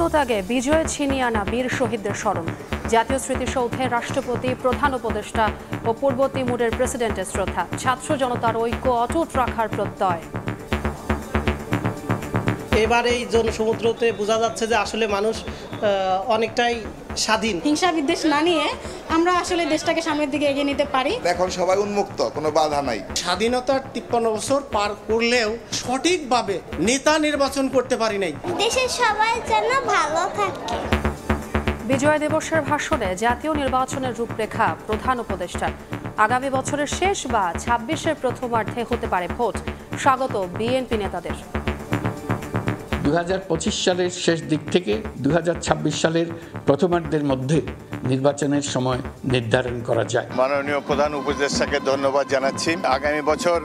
আত্মত্যাগে বিজয় ছিনিয়ে আনা বীর শহীদদের স্মরণ। জাতীয় স্মৃতিসৌধে রাষ্ট্রপতি, প্রধান উপদেষ্টা ও পূর্ব তিমুরের প্রেসিডেন্টের শ্রদ্ধা। ছাত্র জনতার ঐক্য অটুট রাখার প্রত্যয়। এবার এই জনসমুদ্রতে বোঝা যাচ্ছে যে আসলে মানুষ অনেকটাই স্বাধীন। হিংসা বিদ্বেষ না নিয়ে আমরা আসলে দেশটাকে সামনের দিকে এগিয়ে নিতে পারি। এখন সবাই উন্মুক্ত, কোনো বাধা নাই। স্বাধীনতার 53 বছর পার করলেও সঠিকভাবে নেতা নির্বাচন করতে পারি নাই। দেশের সবাই যেন ভালো থাকে। বিজয় দিবসের ভাষণে জাতীয় নির্বাচনের রূপরেখা প্রধান উপদেষ্টার। আগামী বছরের শেষ বা 26-এর প্রথমার্ধে হতে পারে ভোট। স্বাগত বিএনপি নেতাদের। 2025 সালের শেষ দিক থেকে 2026 সালের প্রথমার্ধের মধ্যে নির্বাচনের সময় নির্ধারণ করা যায়। মাননীয় প্রধান উপদেষ্টাকে ধন্যবাদ জানাচ্ছি। আগামী বছর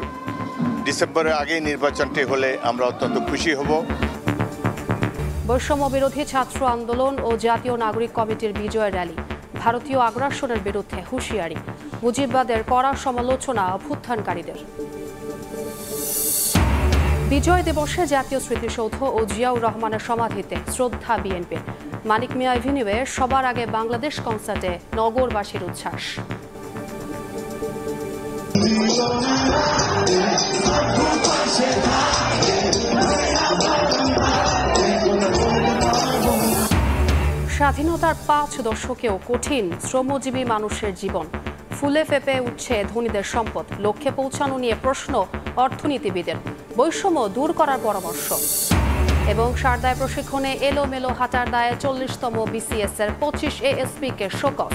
ডিসেম্বরের আগেই নির্বাচনটি হলে আমরা অত্যন্ত খুশি হব। বৈষম্য বিরোধী ছাত্র আন্দোলন ও জাতীয় নাগরিক কমিটির বিজয় র্যালি। ভারতীয় আগ্রাসনের বিরুদ্ধে হুঁশিয়ারি। মুজিববাদের কড়া সমালোচনা অভ্যুত্থানকারীদের। বিজয় দিবসে জাতীয় স্মৃতিসৌধ ও জিয়াউর রহমানের সমাধিতে শ্রদ্ধা বিএনপির। মানিক মিয়া এভিনিউয়ে সবার আগে বাংলাদেশ কনসার্টে নগরবাসীর উচ্ছ্বাস। স্বাধীনতার 5 দশকেও কঠিন শ্রমজীবী মানুষের জীবন। ফুলে ফেপে উঠছে ধনীদের সম্পদ। লক্ষ্যে পৌঁছানো নিয়ে প্রশ্ন অর্থনীতিবিদের। বৈষম্য দূর করার পরামর্শ। এবং সারদায় প্রশিক্ষণে এলোমেলো হাঁটার দায়ে 40তম বিসিএস এর 25 এএসপি কে শোকজ।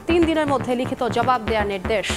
3 দিনের মধ্যে লিখিত জবাব দেওয়ার নির্দেশ।